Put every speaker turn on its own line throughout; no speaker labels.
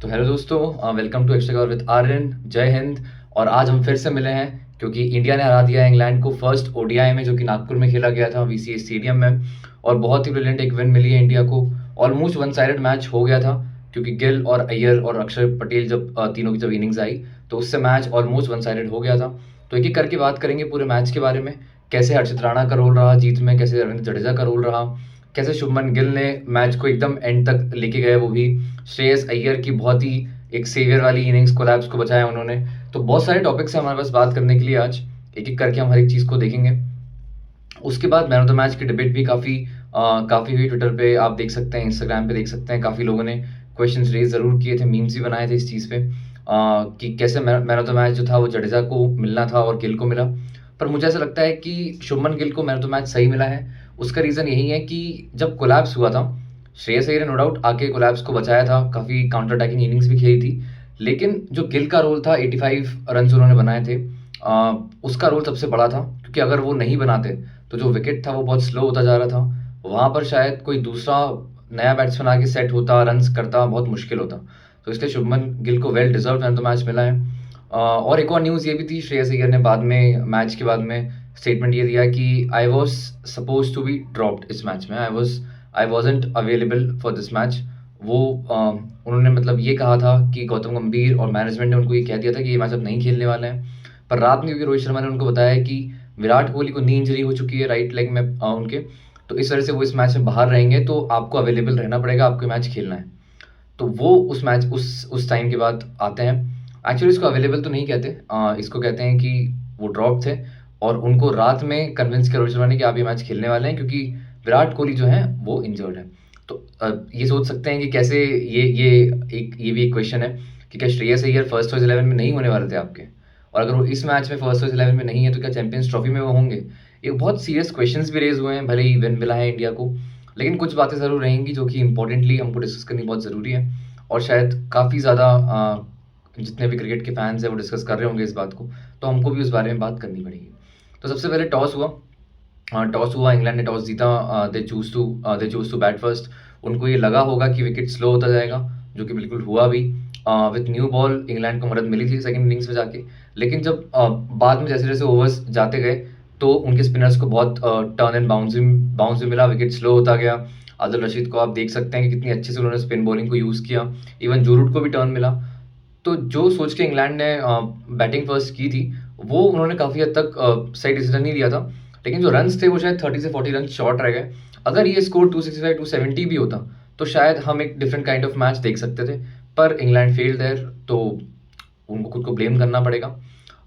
तो हेलो दोस्तों, welcome to Extra Cover with Aryan. जय हिंद। और आज हम फिर से मिले हैं क्योंकि इंडिया ने हरा दिया है इंग्लैंड को फर्स्ट ओडीआई में, जो कि नागपुर में खेला गया था वीसीए स्टेडियम में। और बहुत ही ब्रिलियंट एक विन मिली है इंडिया को। ऑलमोस्ट वन साइडेड मैच हो गया था क्योंकि गिल और अय्यर और अक्षर पटेल जब तीनों की जब इनिंग्स आई तो उससे मैच ऑलमोस्ट वन साइडेड हो गया था। तो एक एक करके बात करेंगे पूरे मैच के बारे में। कैसे हर्षित राणा का रोल रहा जीत में, कैसे रविंद्र जडेजा का रोल रहा, कैसे शुभमन गिल ने मैच को एकदम एंड तक लेके गए, वो भी श्रेयस अय्यर की बहुत ही एक सेवियर वाली इनिंग्स कोलैप्स को बचाया उन्होंने। तो बहुत सारे टॉपिक्स हैं हमारे पास बात करने के लिए आज। एक एक करके हम हर एक चीज़ को देखेंगे। उसके बाद मैन ऑफ द मैच की डिबेट भी काफ़ी हुई ट्विटर पे, आप देख सकते हैं, इंस्टाग्राम पे देख सकते हैं। काफ़ी लोगों ने क्वेश्चंस रेज ज़रूर किए थे, मीम्स भी बनाए थे इस चीज़ पे कि कैसे मैन ऑफ द मैच जो था वो जडेजा को मिलना था और गिल को मिला। पर मुझे ऐसा लगता है कि शुभमन गिल को मैन ऑफ द मैच सही मिला है। उसका रीज़न यही है कि जब कोलैप्स हुआ था, श्रेयस अय्यर ने नो डाउट आके कोलैप्स को बचाया था, काफ़ी काउंटर अटैकिंग इनिंग्स भी खेली थी। लेकिन जो गिल का रोल था, 85 रन उन्होंने बनाए थे, उसका रोल सबसे बड़ा था। क्योंकि अगर वो नहीं बनाते तो जो विकेट था वो बहुत स्लो होता जा रहा था। वहाँ पर शायद कोई दूसरा नया बैट्समैन आके सेट होता, रन्स करता, बहुत मुश्किल होता। तो इसलिए शुभमन गिल को well deserve man of the match मिला है। और एक और न्यूज़ ये भी थी, श्रेयस अय्यर ने बाद में मैच के बाद में स्टेटमेंट ये दिया कि I was suppose to be dropped इस मैच में, I wasn't available for this match. वो उन्होंने मतलब ये कहा था कि गौतम गंभीर और मैनेजमेंट ने उनको ये कह दिया था कि ये मैच अब नहीं खेलने वाले हैं। पर रात में क्योंकि रोहित शर्मा ने उनको बताया कि विराट कोहली को नी इंजरी हो चुकी है राइट लेग में उनके, तो इस वजह से वो इस मैच में बाहर रहेंगे, तो आपको अवेलेबल रहना पड़ेगा, आपको मैच खेलना है। तो वो उस मैच उस टाइम के बाद आते हैं। एक्चुअली इसको अवेलेबल तो नहीं कहते, इसको कहते हैं कि वो ड्रॉप थे और उनको रात में कन्विंस किया रोहित शर्मा ने कि आप ये मैच खेलने वाले हैं क्योंकि विराट कोहली जो है वो इंजर्ड है। तो ये सोच सकते हैं कि कैसे ये भी एक क्वेश्चन है कि क्या श्रेयस अय्यर फर्स्ट चॉइस 11 में नहीं होने वाले थे आपके, और अगर वो इस मैच में फर्स्ट चॉइस 11 में नहीं है तो क्या चैंपियंस ट्रॉफी में वो होंगे। ये बहुत सीरियस क्वेश्चंस भी रेज हुए हैं, भले ही विन मिला है इंडिया को, लेकिन कुछ बातें ज़रूर रहेंगी जो कि इंपॉर्टेंटली हमको डिस्कस करनी बहुत ज़रूरी है। और शायद काफ़ी ज़्यादा जितने भी क्रिकेट के फैंस हैं वो डिस्कस कर रहे होंगे इस बात को, तो हमको भी उस बारे में बात करनी पड़ेगी। तो सबसे पहले टॉस हुआ, इंग्लैंड ने टॉस जीता। They choose to bat first. उनको ये लगा होगा कि विकेट स्लो होता जाएगा, जो कि बिल्कुल हुआ भी। विथ न्यू बॉल इंग्लैंड को मदद मिली थी सेकंड इनिंग्स में जाके, लेकिन जब बाद में जैसे जैसे ओवर्स जाते गए तो उनके स्पिनर्स को बहुत टर्न एंड बाउंस भी मिला, विकेट स्लो होता गया। आदिल रशीद को आप देख सकते हैं कि कितनी अच्छे से उन्होंने स्पिन बॉलिंग को यूज़ किया, इवन जू रूट को भी टर्न मिला। तो जो सोच के इंग्लैंड ने बैटिंग फर्स्ट की थी, वो उन्होंने काफ़ी हद तक सही डिसीजन नहीं लिया था। लेकिन जो रन्स थे वो शायद 30 से 40 रन शॉर्ट रह गए। अगर ये स्कोर 265 270 भी होता तो शायद हम एक डिफरेंट काइंड ऑफ मैच देख सकते थे। पर इंग्लैंड फेल देयर, तो उनको खुद को ब्लेम करना पड़ेगा।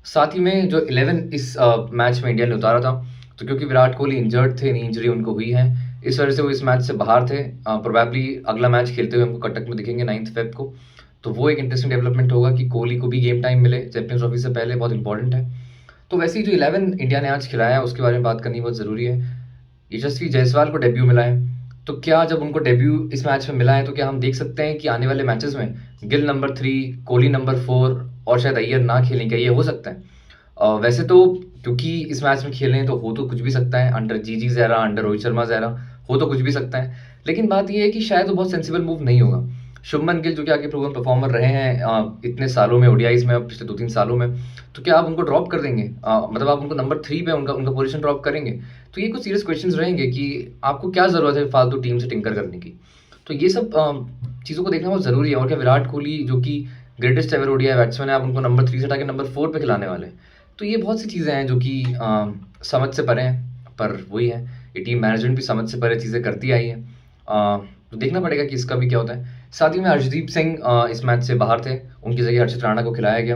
साथ ही में जो 11 इस मैच में इंडिया ने उतारा था, तो क्योंकि विराट कोहली इंजर्ड थे, नी इंजरी उनको हुई है, इस वजह से वो इस मैच से बाहर थे। प्रोबेबली अगला मैच खेलते हुए हमको कटक में दिखेंगे 9 फेब को। तो वो एक इंटरेस्टिंग डेवलपमेंट होगा कि कोहली को भी गेम टाइम मिले चैंपियंस ट्रॉफी से पहले, बहुत इंपॉर्टेंट है। तो वैसे ही जो 11 इंडिया ने आज खिलाया उसके बारे में बात करनी बहुत ज़रूरी है। यशस्वी जायसवाल को डेब्यू मिला है, तो क्या जब उनको डेब्यू इस मैच में मिला है तो क्या हम देख सकते हैं कि आने वाले मैचेस में गिल नंबर 3, कोहली नंबर 4 और शायद अय्यर ना खेलें, क्या ये हो सकता है? वैसे तो क्योंकि इस मैच में खेल रहे हैं तो हो तो कुछ भी सकता है, अंडर जीजी ज़ेरा, अंडर रोहित शर्मा ज़ेरा, हो तो कुछ भी सकता है। लेकिन बात ये है कि शायद वो बहुत सेंसिबल मूव नहीं होगा। शुभमन गिल जो कि आगे प्रूवन परफॉर्मर रहे हैं इतने सालों में, ओडीआईज में, पिछले 2-3 सालों में, तो क्या आप उनको ड्रॉप कर देंगे? मतलब आप उनको नंबर 3 पे उनका उनका पोजीशन ड्रॉप करेंगे? तो ये कुछ सीरियस क्वेश्चंस रहेंगे कि आपको क्या ज़रूरत है फालतू टीम से टिंकर करने की। तो ये सब चीज़ों को देखना बहुत ज़रूरी है। और क्या विराट कोहली जो कि ग्रेटेस्ट एवर ओडीआई बैट्समैन है, आप उनको नंबर 3 से हटा के नंबर 4 पे खिलाने वाले हैं? तो ये बहुत सी चीज़ें हैं जो कि समझ से परे हैं। पर वही है, ये टीम मैनेजमेंट भी समझ से परे चीज़ें करती आई है। तो देखना पड़ेगा कि इसका भी क्या होता है। साथ ही में हर्षदीप सिंह इस मैच से बाहर थे, उनकी जगह हर्षित राणा को खिलाया गया।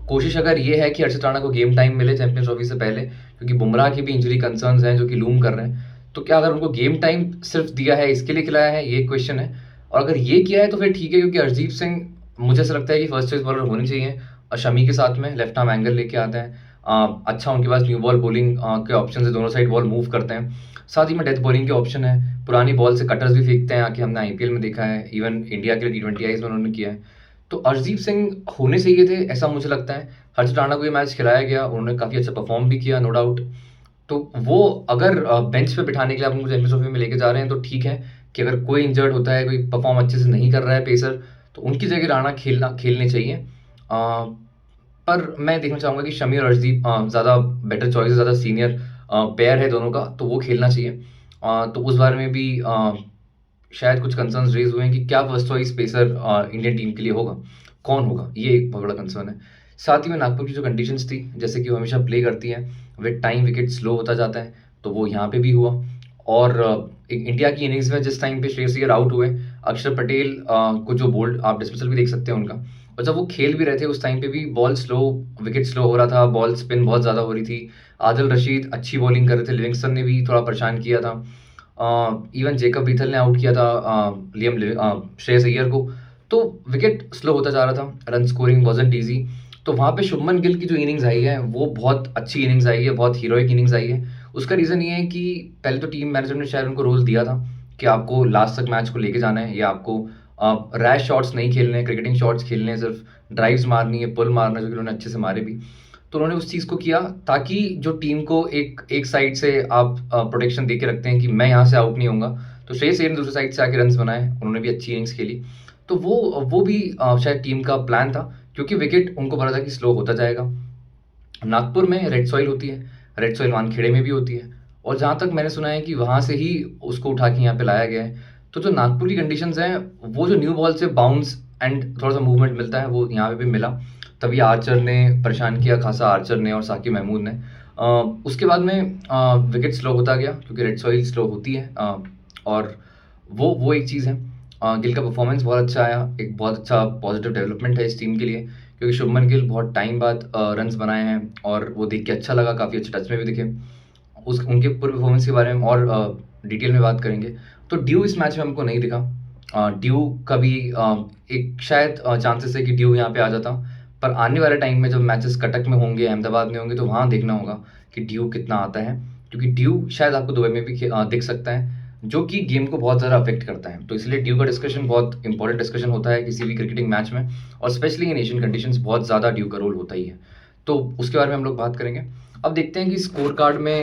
कोशिश अगर ये है कि हर्षित राणा को गेम टाइम मिले चैंपियंस ट्रॉफी से पहले, क्योंकि बुमराह की भी इंजरी कंसर्न्स हैं जो कि लूम कर रहे हैं, तो क्या अगर उनको गेम टाइम सिर्फ दिया है इसके लिए खिलाया है, ये क्वेश्चन है। और अगर ये किया है तो फिर ठीक है, क्योंकि हर्षदीप सिंह मुझे ऐसा लगता है कि फर्स्ट चॉइस बॉलर होने चाहिए। और शमी के साथ में लेफ्ट आर्म एंगल लेके आता है, अच्छा उनके पास न्यू बॉल बॉलिंग के ऑप्शन है, दोनों साइड बॉल मूव करते हैं। साथ ही में डेथ बॉलिंग के ऑप्शन है, पुरानी बॉल से कटर्स भी फेंकते हैं आके, हमने आईपीएल में देखा है, इवन इंडिया के लिए T20 आईज में उन्होंने किया है। तो अर्शदीप सिंह होने चाहिए थे, ऐसा मुझे लगता है। हर्षित राणा को ये मैच खिलाया गया, उन्होंने काफ़ी अच्छा परफॉर्म भी किया, नो डाउट। तो वो अगर बेंच पे बिठाने के लिए आप उनको चैंपियंस ट्रॉफी में लेके जा रहे हैं तो ठीक है कि अगर कोई इंजर्ड होता है, कोई परफॉर्म अच्छे से नहीं कर रहा है पेसर, तो उनकी जगह राणा खेलने चाहिए। पर मैं देखना चाहूँगा कि शमी और अर्शदीप ज़्यादा बेटर चॉइस है, ज़्यादा सीनियर पेयर है दोनों का, तो वो खेलना चाहिए। तो उस बारे में भी शायद कुछ कंसर्न्स रेज हुए हैं कि क्या first choice pacer Indian team के लिए होगा, कौन होगा, ये एक बहुत बड़ा कंसर्न है। साथ ही में नागपुर की जो कंडीशंस थी, जैसे कि वो हमेशा प्ले करती है विद टाइम विकेट स्लो होता जाता है, तो वो यहाँ पे भी हुआ। और इंडिया की इनिंग्स में जिस टाइम पे श्रेयस अय्यर आउट हुए, अक्षर पटेल को जो बोल्ड आप डिस्मिसल भी देख सकते हैं उनका, और जब वो खेल भी रहे थे उस टाइम पे भी बॉल स्लो, विकेट स्लो हो रहा था, बॉल स्पिन बहुत ज़्यादा हो रही थी। आदिल रशीद अच्छी बॉलिंग कर रहे थे, लिविंगस्टन ने भी थोड़ा परेशान किया था, इवन जेकब बीथल ने आउट किया था श्रेयस अय्यर को। तो विकेट स्लो होता जा रहा था, रन स्कोरिंग वॉजंट ईजी। तो वहाँ पे शुभमन गिल की जो इनिंग्स आई है वो बहुत अच्छी इनिंग्स आई है, बहुत हीरोइक इनिंग्स आई है। उसका रीज़न ये है कि पहले तो टीम मैनेजर ने शायद उनको रोल दिया था कि आपको लास्ट तक मैच को लेके जाना है, या आपको रैश शॉट्स नहीं खेलने हैं, क्रिकेटिंग शॉट्स खेलने हैं, सिर्फ ड्राइव्स मारनी है, पुल मारना, जो कि उन्होंने अच्छे से मारे भी। तो उन्होंने उस चीज़ को किया ताकि जो टीम को एक साइड से आप प्रोटेक्शन दे के रखते हैं कि मैं यहाँ से आउट नहीं होऊंगा, तो श्रेयस अय्यर ने दूसरी साइड से आके रन्स बनाए, उन्होंने भी अच्छी इनिंग्स खेली। तो वो भी शायद टीम का प्लान था, क्योंकि विकेट उनको पता था कि स्लो होता जाएगा। नागपुर में रेड सॉइल होती है, रेड सॉइल वानखेड़े में भी होती है, और जहाँ तक मैंने सुना है कि वहाँ से ही उसको उठा के यहाँ पे लाया गया है। तो जो नागपुर की कंडीशंस हैं, वो जो न्यू बॉल से बाउंस एंड थोड़ा सा मूवमेंट मिलता है, वो यहाँ पे भी मिला। तभी आर्चर ने परेशान किया खासा, आर्चर ने और साकिब महमूद ने। उसके बाद में विकेट स्लो होता गया, क्योंकि रेड सॉइल स्लो होती है, और वो एक चीज़ है। गिल का परफॉर्मेंस बहुत अच्छा आया, एक बहुत अच्छा पॉजिटिव डेवलपमेंट है इस टीम के लिए, क्योंकि शुभमन गिल बहुत टाइम बाद रन्स बनाए हैं, और वो देख के अच्छा लगा, काफ़ी अच्छे टच में भी दिखे। उनके पूरे परफॉर्मेंस के बारे में और डिटेल में बात करेंगे। तो ड्यू इस मैच में हमको नहीं दिखा। ड्यू का भी एक शायद चांसेस है कि ड्यू यहाँ पे आ जाता, पर आने वाले टाइम में जब मैचेस कटक में होंगे, अहमदाबाद में होंगे, तो वहाँ देखना होगा कि ड्यू कितना आता है, क्योंकि ड्यू शायद आपको दुबई में भी दिख सकता है, जो कि गेम को बहुत ज़्यादा अफेक्ट करता है। तो इसलिए ड्यू का डिस्कशन बहुत इंपॉर्टेंट डिस्कशन होता है किसी भी क्रिकेटिंग मैच में, और स्पेशली इन एशियन कंडीशंस बहुत ज़्यादा ड्यू का रोल होता ही है। तो उसके बारे में हम लोग बात करेंगे। अब देखते हैं कि स्कोर कार्ड में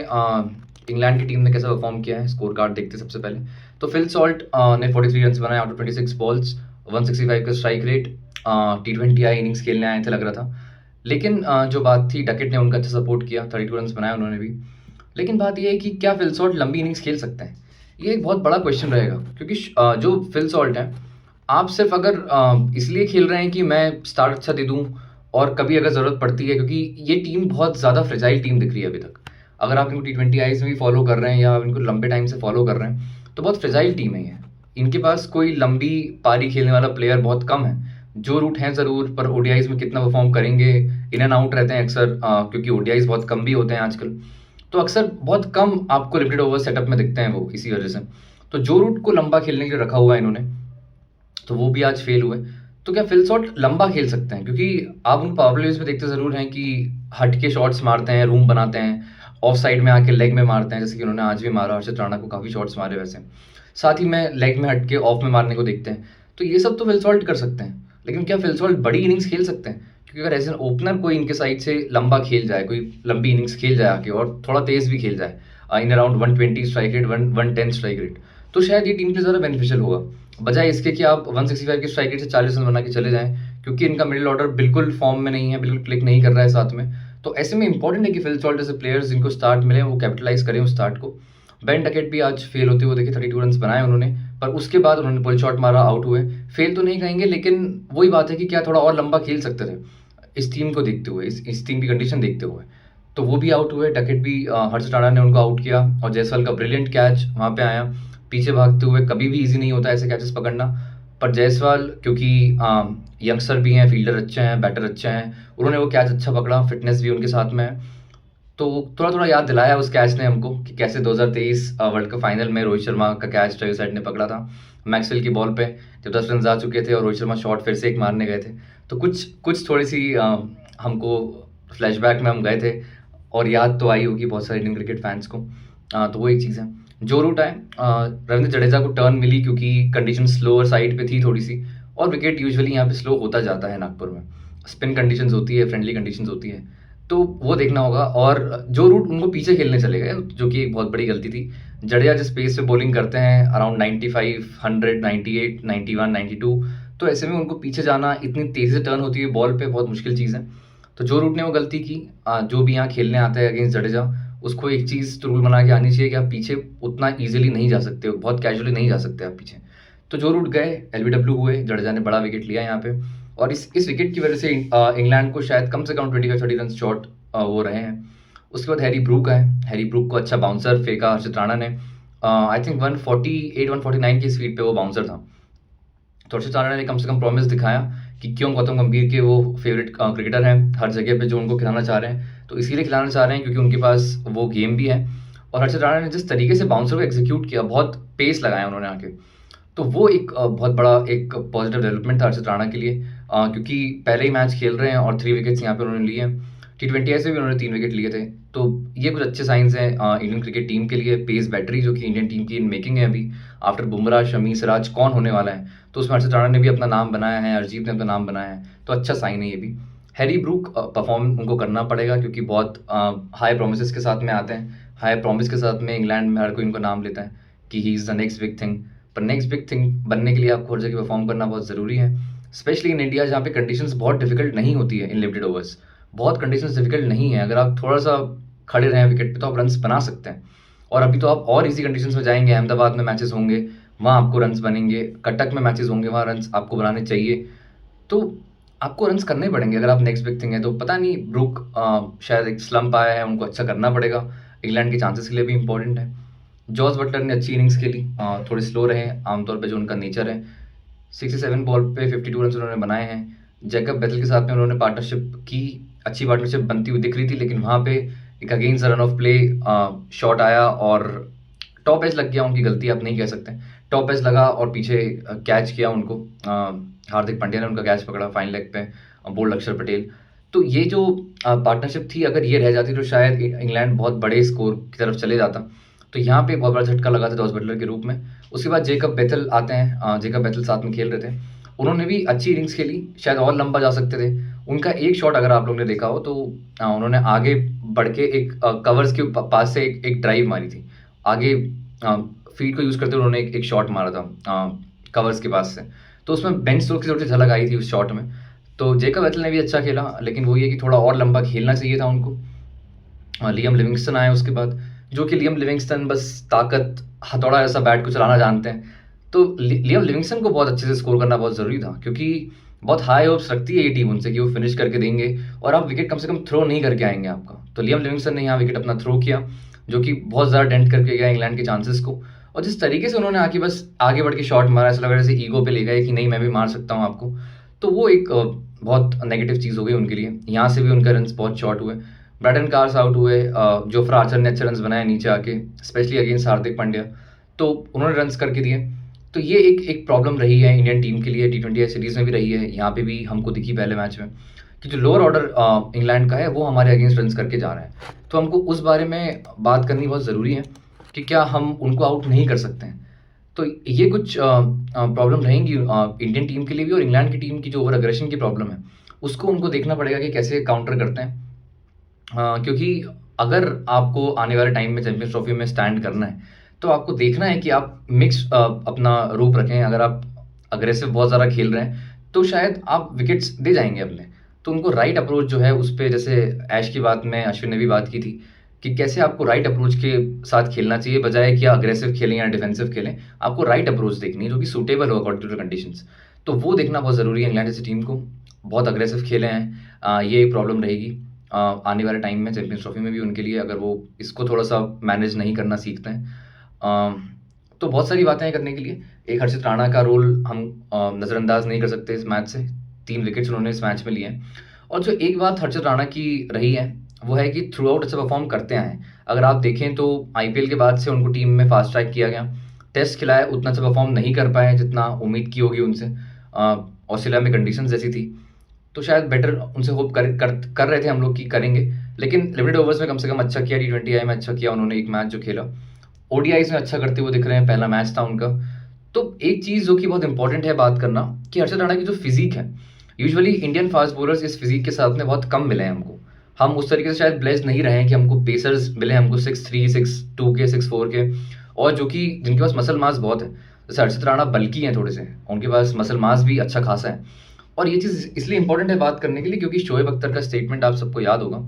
इंग्लैंड की टीम ने कैसा परफॉर्म किया है। स्कोर कार्ड देखते हैं सबसे पहले। तो फिल सॉल्ट ने 43 रन बनाए आउट ऑफ 26 बॉल्स, 165 का स्ट्राइक रेट। T20 आई इनिंग्स खेलने आए थे लग रहा था, लेकिन जो बात थी, डकेट ने उनका अच्छा सपोर्ट किया, 32 रन बनाए उन्होंने भी। लेकिन बात यह है कि क्या फिल सॉल्ट लंबी इनिंग्स खेल सकते हैं, ये एक बहुत बड़ा क्वेश्चन रहेगा, क्योंकि जो फिल सॉल्ट है, आप सिर्फ अगर इसलिए खेल रहे हैं कि मैं स्टार्ट अच्छा दे दूं और कभी अगर ज़रूरत पड़ती है, क्योंकि ये टीम बहुत ज़्यादा फ्रेजाइल टीम दिख रही है अभी तक। अगर आप इनको T20 आईज में भी फॉलो कर रहे हैं या इनको लंबे टाइम से फॉलो कर रहे हैं, तो बहुत फ्रेजाइल टीम है ये। इनके पास कोई लंबी पारी खेलने वाला प्लेयर बहुत कम है। जो रूट हैं ज़रूर, पर ओडीआईज में कितना परफॉर्म करेंगे, इन एंड आउट रहते हैं अक्सर, क्योंकि ओडीआईज बहुत कम भी होते हैं आजकल, तो अक्सर बहुत कम आपको लिमिटेड ओवर सेटअप में दिखते हैं वो, इसी वजह से। तो जो रूट को लंबा खेलने के लिए रखा हुआ है इन्होंने, तो वो भी आज फेल हुए। तो क्या फिल सॉल्ट लंबा खेल सकते हैं, क्योंकि आप उन पावर प्लेज में देखते ज़रूर हैं कि हट के शॉट्स मारते हैं, रूम बनाते हैं, ऑफ साइड में आके लेग में मारते हैं, जैसे कि उन्होंने आज भी मारा, हर्षित राणा को काफ़ी शॉट्स मारे वैसे। साथ ही में लेग में हट के ऑफ में मारने को देखते हैं। तो ये सब तो फिल सॉल्ट कर सकते हैं, लेकिन क्या फिल सॉल्ट बड़ी इनिंग्स खेल सकते हैं? क्योंकि अगर एज एन ओपनर कोई इनके साइड से लंबा खेल जाए, कोई लंबी इनिंग्स खेल जाए आके, और थोड़ा तेज़ भी खेल जाए, in around 120 strike rate, 110 strike rate, तो शायद ये टीम के लिए ज़्यादा बेनिफिशियल होगा, बजाय इसके कि आप 165 के स्ट्राइक रेट से 40 रन बना के चले जाएं, क्योंकि इनका मिडिल ऑर्डर बिल्कुल फॉर्म में नहीं है, बिल्कुल क्लिक नहीं कर रहा है साथ में। तो ऐसे में इंपॉर्टेंट है कि फिल सॉल्ट जैसे प्लेयर्स जिनको स्टार्ट मिले, वो कैपिटलाइज करें उस स्टार्ट को। बेन डकेट भी आज फेल होते हुए देखे, 32 रन बनाए उन्होंने, पर उसके बाद उन्होंने पुल शॉट मारा, आउट हुए। फेल तो नहीं कहेंगे, लेकिन वही बात है कि क्या थोड़ा और लंबा खेल सकते थे इस टीम को देखते हुए, इस टीम की कंडीशन देखते हुए। तो वो भी आउट हुए, डकेट भी, हर्षित राणा ने उनको आउट किया, और जायसवाल का ब्रिलियंट कैच वहाँ पे आया, पीछे भागते हुए। कभी भी ईजी नहीं होता ऐसे कैचेस पकड़ना, पर जायसवाल क्योंकि यंगस्टर भी हैं, फील्डर अच्छे हैं, बैटर अच्छे हैं, उन्होंने वो कैच अच्छा पकड़ा, फिटनेस भी उनके साथ में है। तो थोड़ा थोड़ा याद दिलाया उस कैच ने हमको कि कैसे 2023 वर्ल्ड कप फाइनल में रोहित शर्मा का कैच ट्रेविस हेड ने पकड़ा था मैक्सवेल की बॉल पे, जब 10 रन आ चुके थे और रोहित शर्मा शॉट फिर से एक मारने गए थे। तो कुछ थोड़ी सी हमको फ्लैशबैक में हम गए थे, और याद तो आई होगी बहुत सारे इंडियन क्रिकेट फैंस को। तो वो एक चीज़ है। जो रूट आए, रविंद्र जडेजा को टर्न मिली, क्योंकि कंडीशन स्लोअर साइड पे थी थोड़ी सी, और विकेट यूजुअली यहाँ पे स्लो होता जाता है नागपुर में। स्पिन कंडीशंस होती है, फ्रेंडली कंडीशंस होती है, तो वो देखना होगा। और जो रूट उनको पीछे खेलने चले गए, जो कि एक बहुत बड़ी गलती थी। जडेजा जिस पेस पे बॉलिंग करते हैं अराउंड 95, 100, 98, 91, 92, तो ऐसे में उनको पीछे जाना, इतनी तेज़ी से टर्न होती है बॉल पे, बहुत मुश्किल चीज़ है। तो जो रूट ने वो गलती की, जो भी यहाँ खेलने आता है अगेंस्ट जडेजा, उसको एक चीज़ तो रूल बना के आनी चाहिए कि आप पीछे उतना ईजिली नहीं जा सकते, बहुत कैजुअली नहीं जा सकते आप पीछे। तो जो रूट गए, एलबीडब्ल्यू हुए, जडेजा ने बड़ा विकेट लिया यहाँ पे। और इस विकेट की वजह से इंग्लैंड को शायद कम से कम 25-30 रन शॉर्ट वो रहे हैं। उसके बाद हैरी ब्रूक आए, हैरी ब्रूक को अच्छा बाउंसर फेंका हर्षित राणा ने। आई थिंक 148-149 की स्पीड पे वो बाउंसर था। तो हर्षित राणा ने कम से कम प्रॉमिस दिखाया कि क्यों गौतम गंभीर के वो फेवरेट क्रिकेटर हैं हर जगह पे, जो उनको खिलाना चाह रहे हैं, तो इसीलिए खिलाना चाह रहे हैं क्योंकि उनके पास वो गेम भी है। और हर्षित राणा ने जिस तरीके से बाउंसर को एग्जीक्यूट किया, बहुत पेस लगाया उन्होंने आके, तो वो एक बहुत बड़ा एक पॉजिटिव डेवलपमेंट था हर्षित राणा के लिए, क्योंकि पहले ही मैच खेल रहे हैं और 3 विकेट्स यहाँ पे उन्होंने लिए हैं। T20 ऐसे भी उन्होंने 3 विकेट लिए थे। तो ये कुछ अच्छे साइंस हैं इंडियन क्रिकेट टीम के लिए। पेस बैटरी जो कि इंडियन टीम की इन मेकिंग है अभी, आफ्टर बुमराह, शमी, सिराज कौन होने वाला है, तो उसमें हर्षित राणा ने भी अपना नाम बनाया है, हरजीत ने अपना नाम बनाया है, तो अच्छा साइन है ये भी। हैरी ब्रूक परफॉर्म उनको करना पड़ेगा क्योंकि बहुत हाई प्रोमिस के साथ में आते हैं। हाई प्रॉमिस के साथ में इंग्लैंड में हर कोई उनको नाम लेता है कि he is the next big thing. पर नेक्स्ट बिग थिंग बनने के लिए आपको हर जगह परफॉर्म करना बहुत ज़रूरी है, स्पेशली इन इंडिया जहाँ पे कंडीशंस बहुत डिफिकल्ट नहीं होती है इन लिमिटेड ओवर्स। बहुत कंडीशंस डिफिकल्ट नहीं है, अगर आप थोड़ा सा खड़े रहें विकेट पे तो आप रन्स बना सकते हैं। और अभी तो आप और इजी कंडीशंस में जाएंगे, अहमदाबाद में मैचेस होंगे, वहाँ आपको रन्स बनेंगे, कटक में मैचेस होंगे, वहाँ रन्स आपको बनाने चाहिए। तो आपको रन्स करने पड़ेंगे अगर आप नेक्स्ट बिग थिंग है। तो पता नहीं, ब्रूक शायद एक स्लम्प आया है, उनको अच्छा करना पड़ेगा। इंग्लैंड के चांसेस के लिए भी इंपॉर्टेंट है। जॉस बटलर ने अच्छी इनिंग्स खेली, थोड़े स्लो रहे आमतौर पे जो उनका नेचर है। 67 बॉल पे 52 रन उन्होंने बनाए हैं। जैकब बेथल के साथ में उन्होंने पार्टनरशिप की, अच्छी पार्टनरशिप बनती हुई दिख रही थी, लेकिन वहाँ पे एक against run of play shot आया और टॉप एज लग गया। उनकी गलती आप नहीं कह सकते, टॉप एज लगा और पीछे कैच किया उनको। हार्दिक पांड्या ने उनका कैच पकड़ा फाइन लेग पे, बोल्ड अक्षर पटेल। तो ये जो पार्टनरशिप थी, अगर ये रह जाती तो शायद इंग्लैंड बहुत बड़े स्कोर की तरफ चले जाता। तो यहाँ पे बहुत बड़ा झटका लगा था जॉस बटलर के रूप में। उसके बाद जेकब बेथल आते हैं, जेकब बेथल साथ में खेल रहे थे, उन्होंने भी अच्छी इनिंग्स खेली, शायद और लंबा जा सकते थे। उनका एक शॉट अगर आप लोगों ने देखा हो तो उन्होंने आगे बढ़ के एक कवर्स के पास से एक ड्राइव मारी थी, आगे फील्ड को यूज़ करते हुए उन्होंने एक शॉट मारा था कवर्स के पास से। तो उसमें बेंच स्ट्रोक की थोड़ी सी झलक आई थी उस शॉट में। तो जेकब बेथल ने भी अच्छा खेला, लेकिन वो ये कि थोड़ा और लंबा खेलना चाहिए था उनको। लियम लिविंगस्टन आए उसके बाद, जो कि लियम लिविंगस्टन बस ताकत, हथौड़ा ऐसा बैट को चलाना जानते हैं। तो लियम लिविंगस्टन को बहुत अच्छे से स्कोर करना बहुत ज़रूरी था, क्योंकि बहुत हाई होप्स रखती है ये टीम उनसे कि वो फिनिश करके देंगे और आप विकेट कम से कम थ्रो नहीं करके आएंगे आपका। तो लियम लिविंगस्टन ने यहाँ विकेट अपना थ्रो किया, जो कि बहुत ज़्यादा डेंट करके गया इंग्लैंड के चांसेस को। और जिस तरीके से उन्होंने आके बस आगे बढ़ के शॉट मारा, ऐसा लग रहा है जैसे ईगो पे ले गए कि नहीं मैं भी मार सकता हूँ आपको। तो वो एक बहुत नेगेटिव चीज़ हो गई उनके लिए। यहाँ से भी उनका रन्स बहुत शॉर्ट हुए। ब्रैडन कार्स आउट हुए, जोफ्रा आर्चर ने अच्छे रन्स बनाए नीचे आके, स्पेशली अगेंस्ट हार्दिक पांड्या, तो उन्होंने रन्स करके दिए। तो ये एक प्रॉब्लम रही है इंडियन टीम के लिए, T20 सीरीज़ में भी रही है, यहाँ पे भी हमको दिखी पहले मैच में कि जो लोअर ऑर्डर इंग्लैंड का है वो हमारे अगेंस्ट रन्स करके जा रहा है। तो हमको उस बारे में बात करनी बहुत ज़रूरी है कि क्या हम उनको आउट नहीं कर सकते हैं। तो ये कुछ प्रॉब्लम रहेंगी इंडियन टीम के लिए भी, और इंग्लैंड की टीम की जो ओवर अग्रेशन की प्रॉब्लम है उसको उनको देखना पड़ेगा कि कैसे काउंटर करते हैं। क्योंकि अगर आपको आने वाले टाइम में चैंपियंस ट्रॉफी में स्टैंड करना है तो आपको देखना है कि आप मिक्स अपना रूप रखें। अगर आप अग्रेसिव बहुत ज़्यादा खेल रहे हैं तो शायद आप विकेट्स दे जाएंगे अपने। तो उनको राइट अप्रोच जो है उस पर, जैसे ऐश की बात में अश्विन ने भी बात की थी कि कैसे आपको राइट अप्रोच के साथ खेलना चाहिए, बजाय कि अग्रेसिव खेलें या डिफेंसिव खेलें। आपको राइट अप्रोच देखनी है जो कि सूटेबल हो अकॉर्डिंग टू द कंडीशंस। तो वो देखना बहुत ज़रूरी है इंग्लैंड जैसी टीम को। बहुत अग्रेसिव खेले हैं, ये प्रॉब्लम रहेगी आने वाले टाइम में चैंपियंस ट्रॉफी में भी उनके लिए, अगर वो इसको थोड़ा सा मैनेज नहीं करना सीखते हैं। तो बहुत सारी बातें हैं करने के लिए। एक हर्षित राणा का रोल हम नज़रअंदाज नहीं कर सकते इस मैच से, 3 विकेट्स उन्होंने इस मैच में लिए हैं। और जो एक बात हर्षित राणा की रही है वो है कि थ्रू आउट अच्छा परफॉर्म करते हैं। अगर आप देखें तो IPL के बाद से उनको टीम में फास्ट ट्रैक किया गया, टेस्ट खिलाया, उतना अच्छा परफॉर्म नहीं कर पाए जितना उम्मीद की होगी उनसे। ऑस्ट्रेलिया में कंडीशंस ऐसी थी, तो शायद बेटर उनसे होप कर रहे थे हम लोग कि करेंगे, लेकिन लिमिटेड ओवर्स में कम से कम अच्छा किया। T20 में अच्छा किया उन्होंने, एक मैच जो खेला। ODIs में अच्छा करते हुए दिख रहे हैं, पहला मैच था उनका। तो एक चीज़ जो कि बहुत इंपॉर्टेंट है बात करना कि हर्षित राणा की जो फिजिक है, यूजुअली इंडियन फास्ट बॉलर्स इस फिजिक के साथ में बहुत कम मिले हैं हमको। हम उस तरीके से शायद ब्लेस्ड नहीं रहे हैं कि हमको पेसर्स मिले, हमको 6'3", 6'2" के, 6'4" के, और जो कि जिनके पास मसल मास बहुत है। जैसे हर्षित राणा बल्की हैं थोड़े से, उनके पास मसल मास भी अच्छा खासा है। और ये चीज़ इसलिए इंपॉर्टेंट है बात करने के लिए क्योंकि शोएब अख्तर का स्टेटमेंट आप सबको याद होगा,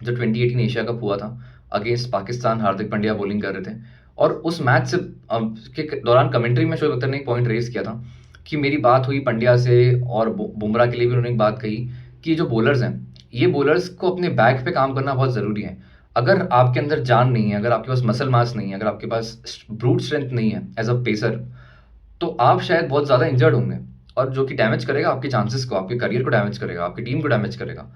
जो 2018 एशिया कप हुआ था अगेंस्ट पाकिस्तान, हार्दिक पांड्या बॉलिंग कर रहे थे, और उस मैच से के दौरान कमेंट्री में शोएब अख्तर ने एक पॉइंट रेज किया था कि मेरी बात हुई पंड्या से, और बुमराह के लिए भी उन्होंने एक बात कही कि जो बॉलर्स हैं, ये बॉलर्स को अपने बैक पे काम करना बहुत ज़रूरी है। अगर आपके अंदर जान नहीं है, अगर आपके पास मसल मास नहीं है, अगर आपके पास ब्रूट स्ट्रेंथ नहीं है एज अ पेसर, तो आप शायद बहुत ज़्यादा इंजर्ड होंगे, और जो कि डैमेज करेगा आपके चांसेस को, आपके करियर को डैमेज करेगा, आपकी टीम को डैमेज करेगा।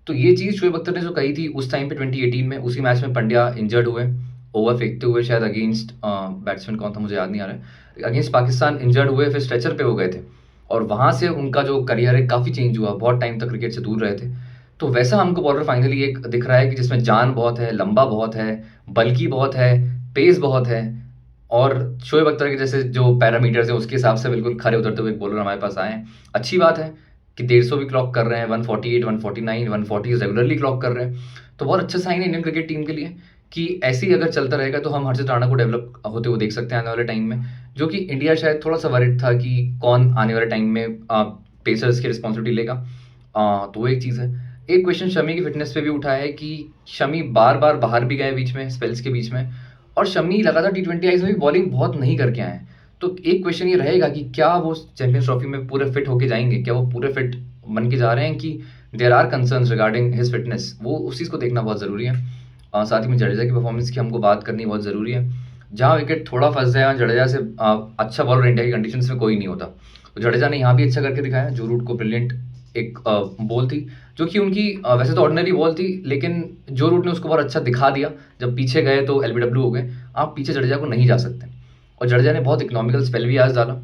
तो ये चीज़ शोएब अख्तर ने जो कही थी उस टाइम पे 2018 में, उसी मैच में पंड्या इंजर्ड हुए, ओवर फेंकते हुए, शायद अगेंस्ट बैट्समैन कौन था मुझे याद नहीं आ रहा है, अगेंस्ट पाकिस्तान इंजर्ड हुए, फिर स्ट्रेचर पे हो गए थे, और वहाँ से उनका जो करियर है काफ़ी चेंज हुआ, बहुत टाइम तक क्रिकेट से दूर रहे थे। तो वैसा हमको बॉलर फाइनली एक दिख रहा है कि जिसमें जान बहुत है, लंबा बहुत है, बल्कि बहुत है, पेस बहुत है, और शोएब अख्तर के जैसे जो पैरामीटर्स हैं उसके हिसाब से बिल्कुल खरे उतरते हुए एक बॉलर हमारे पास आए हैं। अच्छी बात है कि 150 भी क्लॉक कर रहे हैं, 148, 149, 140 रेगुलरली क्लॉक कर रहे हैं, तो बहुत अच्छा साइन है इंडियन क्रिकेट टीम के लिए कि ऐसे ही अगर चलता रहेगा तो हम हर्षित राणा को डेवलप होते हुए देख सकते हैं आने वाले टाइम में, जो कि इंडिया शायद थोड़ा सा वरिड था कि कौन आने वाले टाइम में पेसर्स की रिस्पॉन्सिबिलिटी लेगा। तो वो एक चीज़ है। एक क्वेश्चन शमी की फिटनेस पे भी उठा है कि शमी बार बार बाहर भी गए बीच में, स्पेल्स के बीच में, और शमी लगातार T20 आईज में भी बॉलिंग बहुत नहीं करके आए हैं। तो एक क्वेश्चन ये रहेगा कि क्या वो चैंपियंस ट्रॉफी में पूरे फिट होके जाएंगे, क्या वो पूरे फिट बन के जा रहे हैं, कि there are concerns regarding his fitness, वो उस चीज़ को देखना बहुत ज़रूरी है। साथ ही में जडेजा की परफॉर्मेंस की हमको बात करनी बहुत ज़रूरी है। जहाँ विकेट थोड़ा फंस जाए, जडेजा से अच्छा बॉलर इंडिया की कंडीशंस में कोई नहीं होता, तो जडेजा ने यहाँ भी अच्छा करके दिखाया। जो रूट को ब्रिलियंट एक बॉल थी, जो कि उनकी वैसे तो ऑर्डिनरी बॉल थी, लेकिन जो रूट ने उसको बहुत अच्छा दिखा दिया। जब पीछे गए तो LBW हो गए, आप पीछे जडेजा को नहीं जा सकते, और जडेजा ने बहुत इकोनॉमिकल स्पेल भी आज डाला,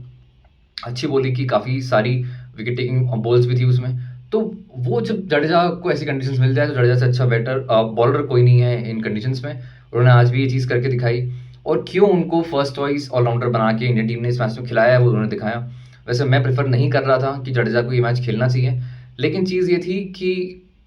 अच्छी बॉलिंग की, काफ़ी सारी विकेट टेकिंग बॉल्स भी थी उसमें। तो वो जब जडेजा को ऐसी कंडीशंस मिल जाए तो जडेजा से अच्छा बेटर बॉलर कोई नहीं है इन कंडीशंस में। उन्होंने आज भी ये चीज़ करके दिखाई, और क्यों उनको फर्स्ट चॉइस ऑलराउंडर बना के इंडियन टीम ने इस मैच में खिलाया है वो उन्होंने दिखाया। वैसे मैं प्रेफर नहीं कर रहा था कि जडेजा को ये मैच खेलना चाहिए, लेकिन चीज़ ये थी कि